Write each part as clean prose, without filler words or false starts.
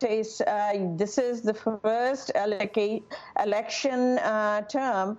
this is the first election term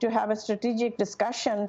to have a strategic discussion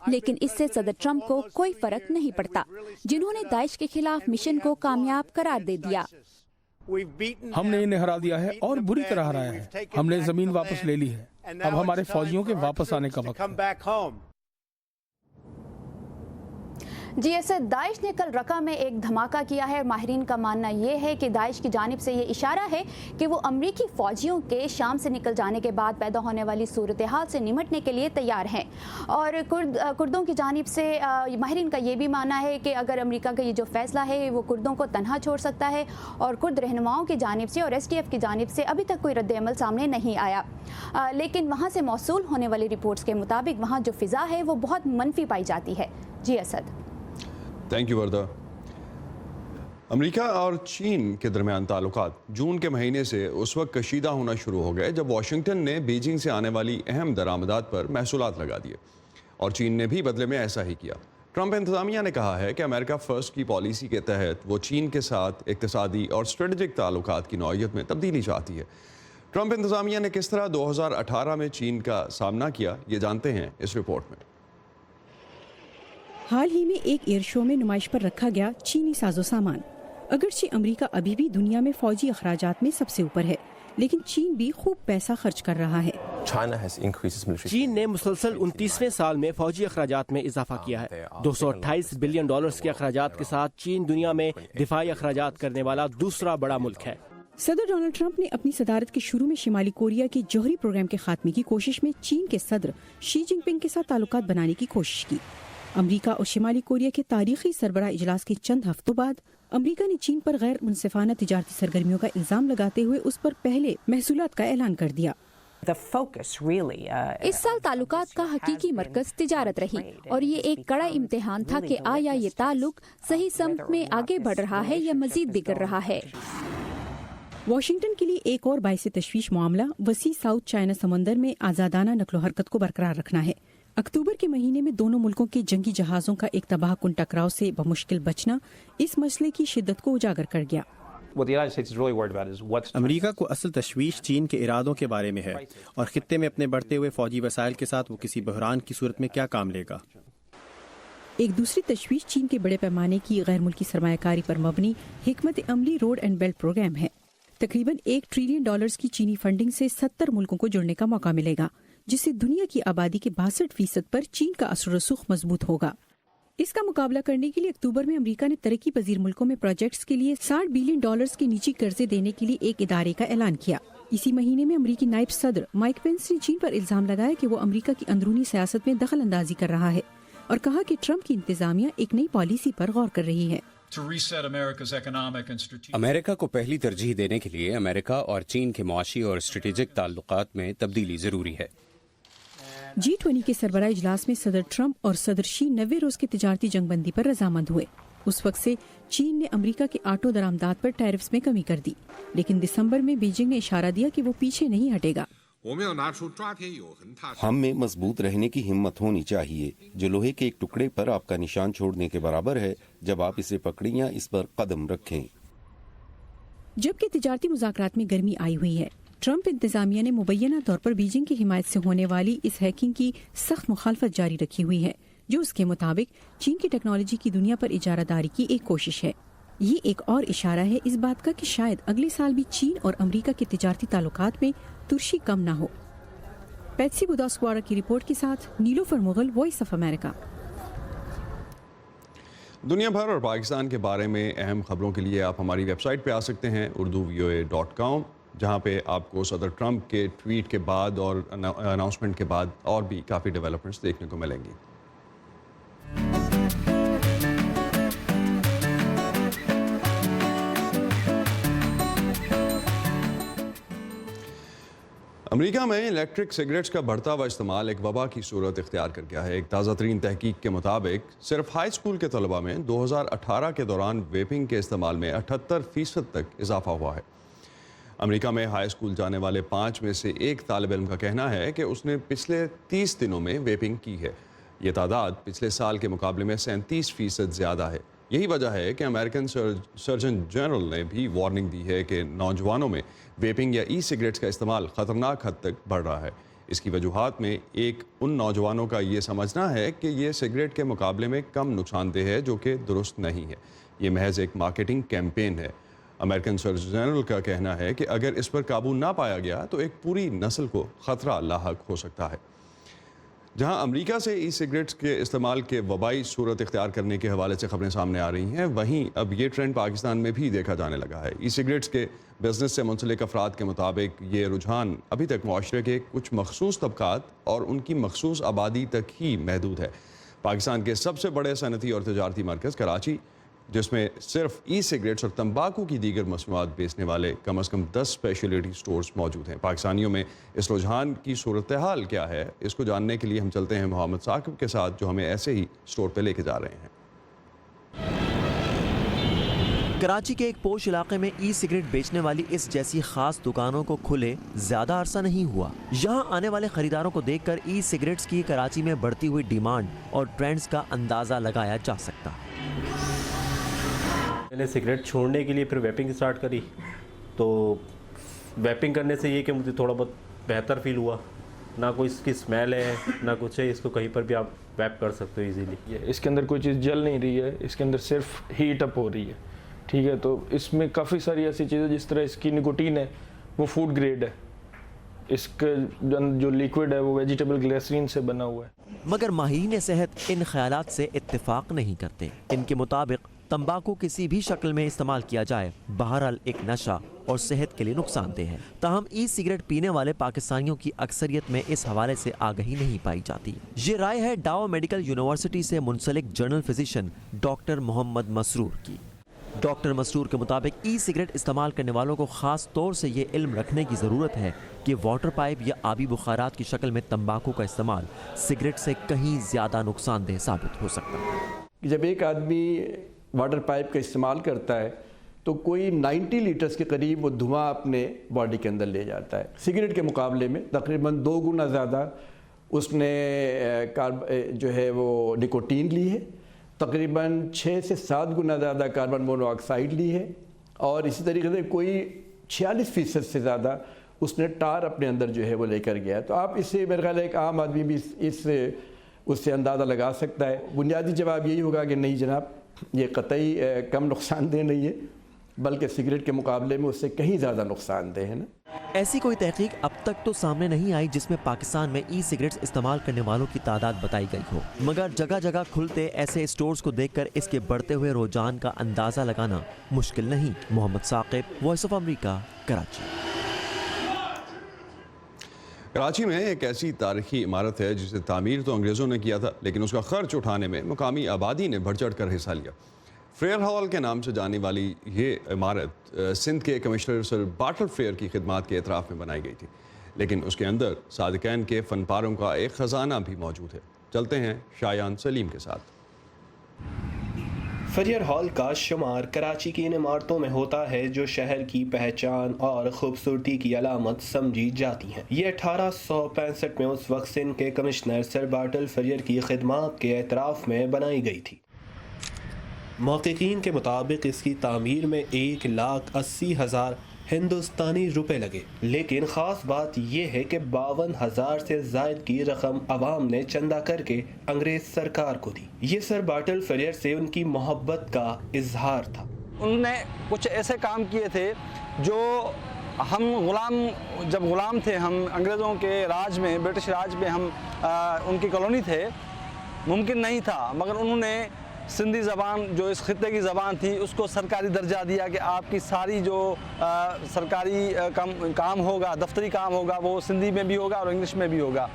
لیکن اس سے صدر Trump کو کوئی فرق نہیں پڑتا، جنہوں نے داعش کے خلاف مشن کو کامیاب قرار دے دیا۔ ہم نے انہیں ہرا دیا ہے اور بری طرح ہرایا ہے۔ ہم نے زمین واپس لے لی ہے، اب ہمارے فوجیوں کے واپس آنے کا وقت ہے۔ جی ایسے داعش نے کل رقہ میں ایک دھماکہ کیا ہے، اور ماہرین کا ماننا یہ ہے کہ داعش کی جانب سے یہ اشارہ ہے کہ وہ امریکی فوجیوں کے شام سے نکل جانے کے بعد پیدا ہونے والی صورتحال سے نمٹنے کے لیے تیار ہیں، اور کردوں کی جانب سے ماہرین کا یہ بھی ماننا ہے کہ اگر امریکہ کا یہ جو فیصلہ ہے وہ کردوں کو تنہا چھوڑ سکتا ہے، اور کرد رہنماؤں کی جانب سے اور SDF کی جانب سے ابھی تک کوئی رد عمل سامنے نہیں آیا، لیکن وہاں سے موصول ہونے والی رپورٹس کے مطابق وہاں جو فضا ہے وہ بہت منفی پائی جاتی ہے۔ جی اسد۔ Thank you Warda. امریکہ اور چین کے درمیان تعلقات جون کے مہینے سے اس وقت کشیدہ ہونا شروع ہو گئے جب واشنگٹن نے بیجنگ سے آنے والی اہم درآمدات پر محصولات لگا دیے، اور چین نے بھی بدلے میں ایسا ہی کیا۔ ٹرمپ انتظامیہ نے کہا ہے کہ امریکہ فرسٹ کی پالیسی کے تحت وہ چین کے ساتھ اقتصادی اور اسٹریٹجک تعلقات کی نوعیت میں تبدیلی چاہتی ہے۔ ٹرمپ انتظامیہ نے کس طرح 2018 میں چین کا سامنا کیا، یہ جانتے ہیں اس رپورٹ میں۔ حال ہی میں ایک ایئر شو میں نمائش پر رکھا گیا چینی ساز و سامان۔ اگرچہ امریکہ ابھی بھی دنیا میں فوجی اخراجات میں سب سے اوپر ہے، لیکن چین بھی خوب پیسہ خرچ کر رہا ہے۔ چین نے مسلسل 29ویں سال میں فوجی اخراجات میں اضافہ کیا ہے۔ $228 بلین کے اخراجات کے ساتھ چین دنیا میں دفاعی اخراجات کرنے والا دوسرا بڑا ملک ہے۔ صدر ڈونلڈ ٹرمپ نے اپنی صدارت کے شروع میں شمالی کوریا کے جوہری پروگرام کے خاتمے کی کوشش میں چین کے صدر شی جن پنگ کے ساتھ تعلقات بنانے کی کوشش کی۔ امریکہ اور شمالی کوریا کے تاریخی سربراہ اجلاس کے چند ہفتوں بعد امریکہ نے چین پر غیر منصفانہ تجارتی سرگرمیوں کا الزام لگاتے ہوئے اس پر پہلے محصولات کا اعلان کر دیا۔ اس سال تعلقات کا حقیقی مرکز تجارت رہی، اور یہ ایک کڑا امتحان تھا کہ آیا یہ تعلق صحیح سمت میں آگے بڑھ رہا ہے یا مزید بگڑ رہا ہے۔ واشنگٹن کے لیے ایک اور باعث تشویش معاملہ وسیع ساؤتھ چائنا سمندر میں آزادانہ نقل و حرکت کو برقرار رکھنا ہے۔ اکتوبر کے مہینے میں دونوں ملکوں کے جنگی جہازوں کا ایک تباہ کن ٹکراؤ سے بمشکل بچنا اس مسئلے کی شدت کو اجاگر کر گیا۔ امریکہ کو اصل تشویش چین کے ارادوں کے بارے میں ہے، اور خطے میں اپنے بڑھتے ہوئے فوجی وسائل کے ساتھ وہ کسی بحران کی صورت میں کیا کام لے گا۔ ایک دوسری تشویش چین کے بڑے پیمانے کی غیر ملکی سرمایہ کاری پر مبنی حکمت عملی روڈ اینڈ بیلٹ پروگرام ہے۔ تقریباً $1 ٹریلین کی چینی فنڈنگ سے 70 ملکوں کو جڑنے کا موقع ملے گا، جس سے دنیا کی آبادی کے 62% پر چین کا اثر و رسوخ مضبوط ہوگا۔ اس کا مقابلہ کرنے کے لیے اکتوبر میں امریکہ نے ترقی پذیر ملکوں میں پروجیکٹس کے لیے $60 بلین کے نجی قرضے دینے کے لیے ایک ادارے کا اعلان کیا۔ اسی مہینے میں امریکی نائب صدر مائک پینس نے چین پر الزام لگایا کہ وہ امریکہ کی اندرونی سیاست میں دخل اندازی کر رہا ہے، اور کہا کہ ٹرمپ کی انتظامیہ ایک نئی پالیسی پر غور کر رہی ہے۔ امریکہ کو پہلی ترجیح دینے کے لیے امریکہ اور چین کے معاشی اور اسٹریٹجک تعلقات میں تبدیلی ضروری ہے۔ G20 کے سربراہ اجلاس میں صدر ٹرمپ اور صدر شی 90 روز کی تجارتی جنگ بندی پر رضامند ہوئے۔ اس وقت سے چین نے امریکہ کے آٹو درآمدات پر ٹیرفز میں کمی کر دی، لیکن دسمبر میں بیجنگ نے اشارہ دیا کہ وہ پیچھے نہیں ہٹے گا۔ ہم میں مضبوط رہنے کی ہمت ہونی چاہیے، جو لوہے کے ایک ٹکڑے پر آپ کا نشان چھوڑنے کے برابر ہے جب آپ اسے پکڑیں یا اس پر قدم رکھیں۔ جبکہ تجارتی مذاکرات میں گرمی آئی ہوئی ہے، ٹرمپ انتظامیہ نے مبینہ طور پر بیجنگ کی حمایت سے ہونے والی اس ہیکنگ کی سخت مخالفت جاری رکھی ہوئی ہے، جو اس کے مطابق چین کی ٹیکنالوجی کی دنیا پر اجارہ داری کی ایک کوشش ہے۔ یہ ایک اور اشارہ ہے اس بات کا کہ شاید اگلے سال بھی چین اور امریکہ کے تجارتی تعلقات میں ترشی کم نہ ہو۔ پیٹسی بداسکوارا کی رپورٹ کے ساتھ نیلوفر مغل، وائس آف امریکہ۔ دنیا بھر اور پاکستان کے بارے میں اہم خبروں کے لیے آپ ہماری ویب سائٹ پہ آ سکتے ہیں urduvoa.com، جہاں پہ آپ کو صدر ٹرمپ کے ٹویٹ کے بعد اور اناؤنسمنٹ کے بعد اور بھی کافی ڈیولپمنٹس دیکھنے کو ملیں گی۔ امریکہ میں الیکٹرک سگریٹس کا بڑھتا ہوا استعمال ایک وبا کی صورت اختیار کر گیا ہے۔ ایک تازہ ترین تحقیق کے مطابق صرف ہائی اسکول کے طلباء میں 2018 کے دوران ویپنگ کے استعمال میں 78% تک اضافہ ہوا ہے۔ امریکہ میں ہائی اسکول جانے والے 5 میں سے ایک طالب علم کا کہنا ہے کہ اس نے پچھلے 30 دنوں میں ویپنگ کی ہے۔ یہ تعداد پچھلے سال کے مقابلے میں 37% زیادہ ہے۔ یہی وجہ ہے کہ امریکن سرجن جنرل نے بھی وارننگ دی ہے کہ نوجوانوں میں ویپنگ یا ای سگریٹس کا استعمال خطرناک حد تک بڑھ رہا ہے۔ اس کی وجوہات میں ایک ان نوجوانوں کا یہ سمجھنا ہے کہ یہ سگریٹ کے مقابلے میں کم نقصان دہ ہے، جو کہ درست نہیں ہے۔ یہ محض ایک مارکیٹنگ کیمپین ہے۔ امریکن سرجن جنرل کا کہنا ہے کہ اگر اس پر قابو نہ پایا گیا تو ایک پوری نسل کو خطرہ لاحق ہو سکتا ہے۔ جہاں امریکہ سے ای سگریٹس کے استعمال کے وبائی صورت اختیار کرنے کے حوالے سے خبریں سامنے آ رہی ہیں، وہیں اب یہ ٹرینڈ پاکستان میں بھی دیکھا جانے لگا ہے۔ ای سگریٹس کے بزنس سے منسلک افراد کے مطابق یہ رجحان ابھی تک معاشرے کے کچھ مخصوص طبقات اور ان کی مخصوص آبادی تک ہی محدود ہے۔ پاکستان کے سب سے بڑے صنعتی اور تجارتی مرکز کراچی، جس میں صرف ای سگریٹس اور تمباکو کی دیگر مصنوعات بیچنے والے کم از کم 10 اسپیشلٹی سٹورز موجود ہیں۔ پاکستانیوں میں اس رجحان کی صورتحال کیا ہے، اس کو جاننے کے لیے ہم چلتے ہیں محمد ثاقب کے ساتھ، جو ہمیں ایسے ہی سٹور پہ لے کے جا رہے ہیں۔ کراچی کے ایک پوش علاقے میں ای سگریٹ بیچنے والی اس جیسی خاص دکانوں کو کھلے زیادہ عرصہ نہیں ہوا۔ یہاں آنے والے خریداروں کو دیکھ کر ای سگریٹس کی کراچی میں بڑھتی ہوئی ڈیمانڈ اور ٹرینڈز کا اندازہ لگایا جا سکتا ہے۔ میں نے سگریٹ چھوڑنے کے لیے پھر ویپنگ سٹارٹ کری، تو ویپنگ کرنے سے یہ کہ مجھے تھوڑا بہت بہتر فیل ہوا، نہ کوئی اس کی اسمیل ہے نہ کچھ ہے، اس کو کہیں پر بھی آپ ویپ کر سکتے ہو ایزیلی۔ اس کے اندر کوئی چیز جل نہیں رہی ہے، اس کے اندر صرف ہیٹ اپ ہو رہی ہے، ٹھیک ہے۔ تو اس میں کافی ساری ایسی چیزیں، جس طرح اس کی نکوٹین ہے وہ فوڈ گریڈ ہے، اس کا جو لیکوڈ ہے وہ ویجیٹیبل گلیسرین سے بنا ہوا ہے۔ مگر ماہرین صحت ان خیالات سے اتفاق نہیں کرتے۔ ان کے مطابق تمباکو کسی بھی شکل میں استعمال کیا جائے بہرحال ایک نشہ اور صحت کے لیے نقصان دہ ہے۔ تاہم ای سگریٹ پینے والے پاکستانیوں کی اکثریت میں اس حوالے سے آگہی نہیں پائی جاتی۔ یہ رائے ہے ڈاؤ میڈیکل یونیورسٹی سے منسلک جنرل فزیشین ڈاکٹر محمد مسرور کی۔ ڈاکٹر مسرور کے مطابق ای سگریٹ استعمال کرنے والوں کو خاص طور سے یہ علم رکھنے کی ضرورت ہے کہ واٹر پائپ یا آبی بخارات کی شکل میں تمباکو کا استعمال سگریٹ سے کہیں زیادہ نقصان دہ ثابت ہو سکتا ہے۔ جب ایک آدمی واٹر پائپ کا استعمال کرتا ہے تو کوئی 90 لیٹرز کے قریب وہ دھواں اپنے باڈی کے اندر لے جاتا ہے۔ سگریٹ کے مقابلے میں تقریباً 2 گنا زیادہ اس نے جو ہے وہ نکوٹین لی ہے، تقریباً 6 سے 7 گنا زیادہ کاربن مونو آکسائڈ لی ہے، اور اسی طریقے سے کوئی 46% سے زیادہ اس نے ٹار اپنے اندر جو ہے وہ لے کر گیا ہے۔ تو آپ اس سے میرے خیال ہے ایک عام آدمی بھی اس سے اندازہ لگا سکتا ہے۔ بنیادی جواب یہی ہوگا کہ نہیں جناب، یہ قطعی کم نقصان دہ نہیں ہے، بلکہ سگریٹ کے مقابلے میں اس سے کہیں زیادہ نقصان دہ ہے نا۔ ایسی کوئی تحقیق اب تک تو سامنے نہیں آئی جس میں پاکستان میں ای سگریٹس استعمال کرنے والوں کی تعداد بتائی گئی ہو، مگر جگہ جگہ کھلتے ایسے اسٹورز کو دیکھ کر اس کے بڑھتے ہوئے رجحان کا اندازہ لگانا مشکل نہیں۔ Muhammad Saqib, Voice of America, Karachi. Karachi میں ایک ایسی تاریخی عمارت ہے جسے تعمیر تو انگریزوں نے کیا تھا، لیکن اس کا خرچ اٹھانے میں مقامی آبادی نے بڑھ چڑھ کر حصہ لیا۔ فریئر ہال کے نام سے جانے والی یہ عمارت سندھ کے کمشنر سر بارٹل فریئر کی خدمات کے اعتراف میں بنائی گئی تھی، لیکن اس کے اندر صادقین کے فن پاروں کا ایک خزانہ بھی موجود ہے۔ چلتے ہیں شایان سلیم کے ساتھ۔ فریئر ہال کا شمار کراچی کی ان عمارتوں میں ہوتا ہے جو شہر کی پہچان اور خوبصورتی کی علامت سمجھی جاتی ہیں۔ یہ 1865 میں اس وقت سندھ کے کمشنر سر بارٹل فریئر کی خدمات کے اعتراف میں بنائی گئی تھی۔ محققین کے مطابق اس کی تعمیر میں 1,80,000 ہندوستانی روپے لگے، لیکن خاص بات یہ ہے کہ 52,000 سے زائد کی رقم عوام نے چندہ کر کے انگریز سرکار کو دی۔ یہ سر بارٹل فریئر سے ان کی محبت کا اظہار تھا۔ انہوں نے کچھ ایسے کام کیے تھے جو ہم جب غلام تھے، ہم انگریزوں کے راج میں، برٹش راج میں ہم ان کی کالونی تھے، ممکن نہیں تھا، مگر انہوں نے سندھی زبان جو اس خطے کی زبان تھی اس کو سرکاری درجہ دیا کہ آپ کی ساری جو سرکاری کام ہوگا، دفتری کام ہوگا، وہ سندھی میں بھی ہوگا اور انگلش میں بھی ہوگا۔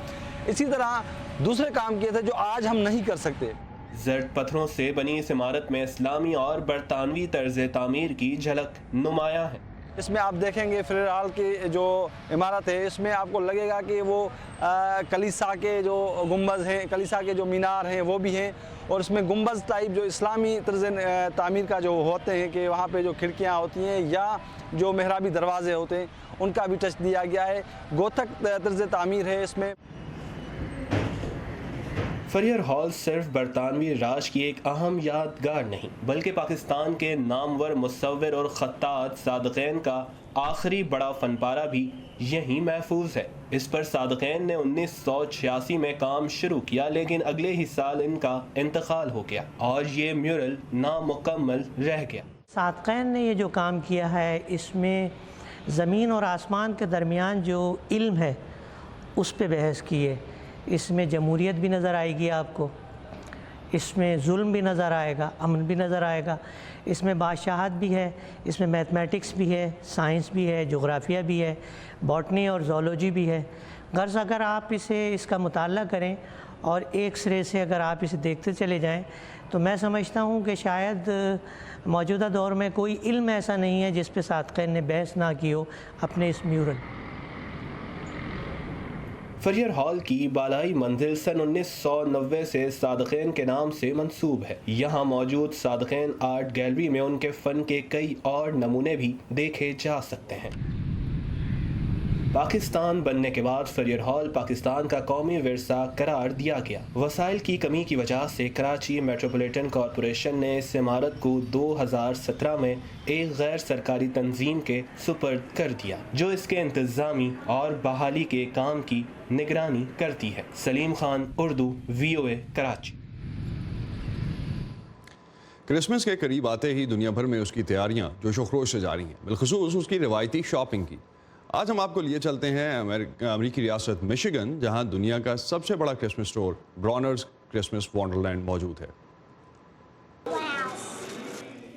اسی طرح دوسرے کام کیے تھے جو آج ہم نہیں کر سکتے۔ زرد پتھروں سے بنی اس عمارت میں اسلامی اور برطانوی طرز تعمیر کی جھلک نمایاں ہے۔ اس میں آپ دیکھیں گے فریئر ہال کی جو عمارت ہے، اس میں آپ کو لگے گا کہ وہ کلیسا کے جو گنبد ہیں، کلیسا کے جو مینار ہیں وہ بھی ہیں، اور اس میں گنبد ٹائپ جو اسلامی طرز تعمیر کا جو ہوتے ہیں کہ وہاں پہ جو کھڑکیاں ہوتی ہیں یا جو محرابی دروازے ہوتے ہیں ان کا بھی ٹچ دیا گیا ہے۔ گوتھک طرز تعمیر ہے اس میں۔ فریئر ہال صرف برطانوی راج کی ایک اہم یادگار نہیں بلکہ پاکستان کے نامور مصور اور خطاط صادقین کا آخری بڑا فن پارہ بھی یہیں محفوظ ہے۔ اس پر صادقین نے 1986 میں کام شروع کیا، لیکن اگلے ہی سال ان کا انتقال ہو گیا اور یہ میورل نامکمل رہ گیا۔ صادقین نے یہ جو کام کیا ہے، اس میں زمین اور آسمان کے درمیان جو علم ہے اس پہ بحث کی ہے۔ اس میں جمہوریت بھی نظر آئے گی آپ کو، اس میں ظلم بھی نظر آئے گا، امن بھی نظر آئے گا، اس میں بادشاہت بھی ہے، اس میں میتھمیٹکس بھی ہے، سائنس بھی ہے، جغرافیہ بھی ہے، باٹنی اور زولوجی بھی ہے۔ غرض اگر آپ اس کا مطالعہ کریں اور ایک سرے سے اگر آپ اسے دیکھتے چلے جائیں تو میں سمجھتا ہوں کہ شاید موجودہ دور میں کوئی علم ایسا نہیں ہے جس پہ صادقین نے بحث نہ کی ہو اپنے اس میورل۔ فریئر ہال کی بالائی منزل سن 1990 سے صادقین کے نام سے منسوب ہے۔ یہاں موجود صادقین آرٹ گیلری میں ان کے فن کے کئی اور نمونے بھی دیکھے جا سکتے ہیں۔ پاکستان بننے کے بعد فریئر ہال پاکستان کا قومی ورثہ قرار دیا گیا۔ وسائل کی کمی کی وجہ سے کراچی میٹروپولیٹن کارپوریشن نے اس عمارت کو 2017 میں ایک غیر سرکاری تنظیم کے سپرد کر دیا جو اس کے انتظامی اور بحالی کے کام کی نگرانی کرتی ہے۔ سلیم خان، اردو، VOA کراچی۔ کرسمس کے قریب آتے ہی دنیا بھر میں اس کی تیاریاں جوش و خروش سے جاری ہیں، بالخصوص اس کی روایتی شاپنگ کی۔ آج ہم آپ کو لیے چلتے ہیں امریکی ریاست مشیگن، جہاں دنیا کا سب سے بڑا کرسمس سٹور برونرز کرسمس وانڈرلینڈ موجود ہے۔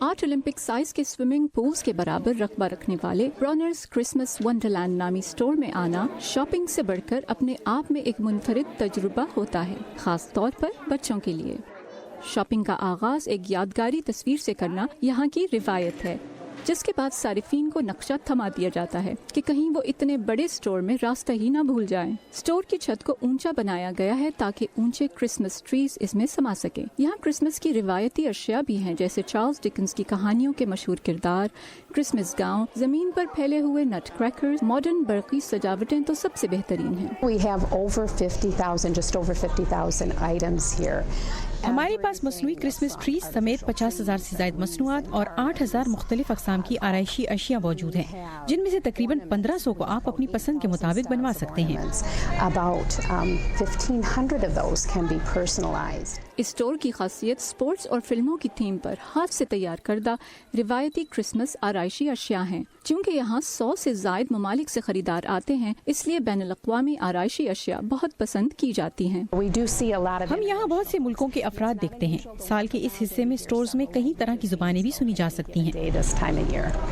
8 اولمپک سائز کے سوئمنگ پولز کے برابر رقبہ رکھنے والے برونرز کرسمس ونڈرلینڈ نامی سٹور میں آنا شاپنگ سے بڑھ کر اپنے آپ میں ایک منفرد تجربہ ہوتا ہے، خاص طور پر بچوں کے لیے۔ شاپنگ کا آغاز ایک یادگاری تصویر سے کرنا یہاں کی روایت ہے، جس کے بعد صارفین کو نقشہ تھما دیا جاتا ہے کہ کہیں وہ اتنے بڑے سٹور میں راستہ ہی نہ بھول جائیں۔ سٹور کی چھت کو اونچا بنایا گیا ہے تاکہ اونچے کرسمس ٹریز اس میں سما سکے۔ یہاں کرسمس کی روایتی اشیاء بھی ہیں، جیسے چارلز ڈکنس کی کہانیوں کے مشہور کردار، کرسمس گاؤن، زمین پر پھیلے ہوئے نٹ کریکرز، ماڈرن برقی سجاوٹیں تو سب سے بہترین ہیں۔ We have over 50,000, just over 50,000 items here. ہمارے پاس مصنوعی کرسمس ٹریز سمیت 50,000 سے زائد مصنوعات اور 8,000 مختلف اقسام کی آرائشی اشیاء موجود ہیں، جن میں سے تقریباً 1,500 کو آپ اپنی پسند کے مطابق بنوا سکتے ہیں۔ About 1,500 of those can be personalized. Store کی خاصیت سپورٹس اور فلموں کی تھیم پر ہاتھ سے تیار کردہ روایتی کرسمس آرائشی اشیاء ہیں۔ چونکہ یہاں 100 سے زائد ممالک سے خریدار آتے ہیں، اس لیے بین الاقوامی آرائشی اشیاء بہت پسند کی جاتی ہیں۔ ہم یہاں بہت سے ملکوں کے افراد دیکھتے ہیں۔ سال کے اس حصے میں سٹورز میں کئی طرح کی زبانیں بھی سنی جا سکتی ہیں۔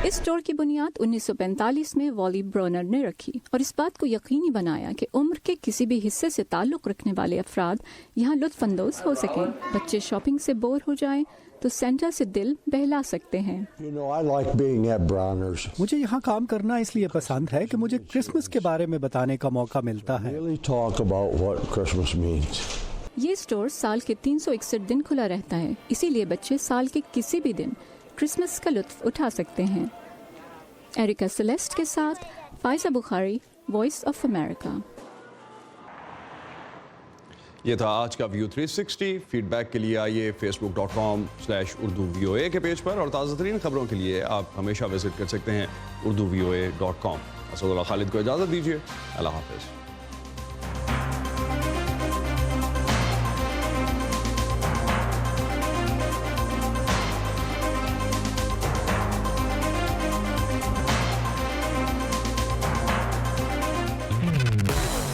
اس سٹور کی بنیاد 1945 میں والی برونر نے رکھی اور اس بات کو یقینی بنایا کہ عمر کے کسی بھی حصے سے تعلق رکھنے والے افراد یہاں لطف اندوز ہو سکیں۔ بچے شاپنگ سے بور ہو جائیں تو سینٹا سے دل بہلا سکتے ہیں۔ مجھے یہاں کام کرنا اس لیے پسند ہے کہ مجھے کرسمس کے بارے میں بتانے کا موقع ملتا ہے۔ یہ سٹور سال کے 361 دن کھلا رہتا ہے، اسی لیے بچے سال کے کسی بھی دن کرسمس کا لطف اٹھا سکتے ہیں۔ ایریکا سیلیسٹ کے ساتھ فائزہ بخاری، وائس آف امریکہ۔ یہ تھا آج کا ویو 360۔ فیڈ بیک کے لیے آئیے facebook.com/urduvoa کے پیج پر، اور تازہ ترین خبروں کے لیے آپ ہمیشہ وزٹ کر سکتے ہیں urduvoa.com۔ اسد اللہ خالد کو اجازت دیجیے، اللہ حافظ۔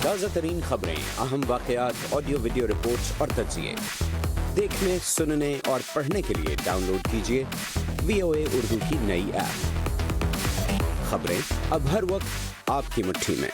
تازہ ترین خبریں، اہم واقعات، آڈیو ویڈیو رپورٹس اور تجزیے دیکھنے، سننے اور پڑھنے کے لیے ڈاؤن لوڈ کیجیے VOA اردو کی نئی ایپ۔ خبریں اب ہر وقت آپ کی مٹھی میں۔